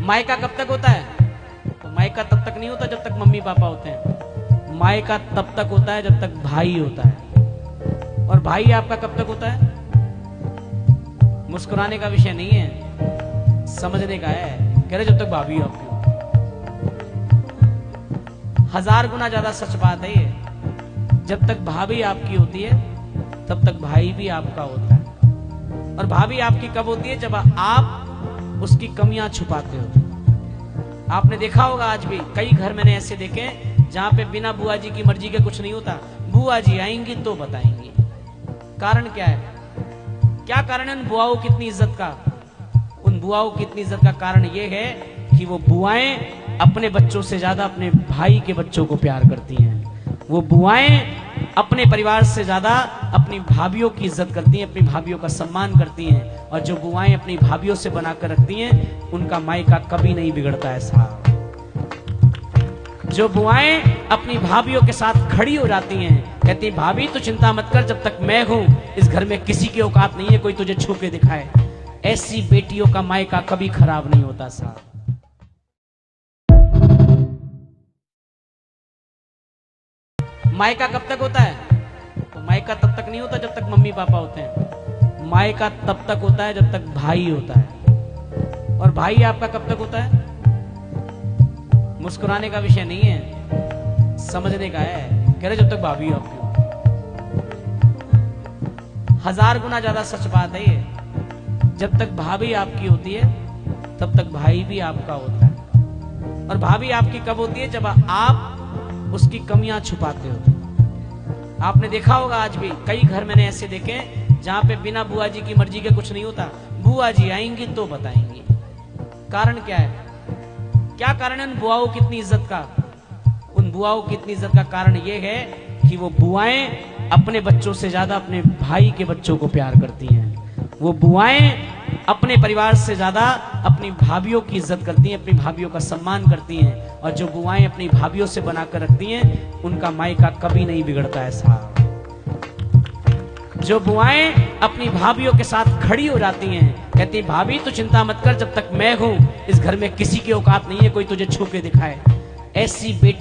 मायका कब तक होता है? तो मायका तब तक नहीं होता जब तक मम्मी पापा होते हैं। मायका तब तक होता है जब तक भाई होता है। और भाई आपका कब तक होता है? मुस्कुराने का विषय नहीं है, समझने का है। कह रहे जब तक भाभी हो आपकी। 1000 गुना ज्यादा सच बात है ये। जब तक भाभी आपकी होती है तब तक भाई भी आपका होता है। और भाभी आपकी कब होती है? जब आप उसकी कमियां छुपाते हो। आपने देखा होगा, आज भी कई घर मैंने ऐसे देखे जहां पे बिना बुआ जी की मर्जी के कुछ नहीं होता। बुआ जी आएंगी तो बताएंगी। कारण क्या है? क्या कारण है उन बुआओं की इतनी इज्जत का? उन बुआओं की इतनी इज्जत का कारण यह है कि वो बुआएं अपने बच्चों से ज्यादा अपने भाई के बच्चों को प्यार करती हैं। वो बुआएं अपने परिवार से ज्यादा अपनी भाभीयों की इज्जत करती हैं, अपनी भाभीयों का सम्मान करती हैं। और जो बुआएं अपनी भाभीयों से बनाकर रखती हैं उनका मायका कभी नहीं बिगड़ता है साहब। जो बुआएं अपनी भाभीयों के साथ खड़ी हो जाती हैं, कहती हैं भाभी तू चिंता मत कर, जब तक मैं हूं इस घर में किसी की औकात नहीं है कोई तुझे छू के दिखाए। ऐसी बेटियों का मायका कभी खराब नहीं होता साहब। मायका कब तक होता है? तो मायका तब तक नहीं होता जब तक मम्मी पापा होते हैं। मायका तब तक होता है जब तक भाई होता है। और भाई आपका कब तक होता है? मुस्कुराने का विषय नहीं है, समझने का है। कह रहे जब तक भाभी हो आपकी। 1000 गुना ज्यादा सच बात है ये। जब तक भाभी आपकी होती है तब तक भाई भी आपका होता है। और भाभी आपकी कब होती है? जब आप उसकी कमियां छुपाते हो। आपने देखा होगा, आज भी कई घर मैंने ऐसे देखे जहां पे बिना बुआ जी की मर्जी के कुछ नहीं होता। बुआ जी आएंगी तो बताएंगी। कारण क्या है? क्या कारण है उन बुआओं की इतनी इज्जत का? उन बुआओं की इतनी इज्जत का कारण यह है कि वो बुआएं अपने बच्चों से ज्यादा अपने भाई के बच्चों को प्यार करती हैं। वो बुआएं अपने परिवार से ज्यादा अपनी भाभीयों की इज्जत करती हैं, अपनी भाभीयों का सम्मान करती हैं। और जो बुआएं अपनी भाभीयों से बनाकर रखती हैं उनका मायका कभी नहीं बिगड़ता है साहब। जो बुआएं अपनी भाभीयों के साथ खड़ी हो जाती हैं, कहती हैं भाभी तू चिंता मत कर, जब तक मैं हूं इस घर में किसी की औकात नहीं है कोई तुझे छू के दिखाए। ऐसी बेटी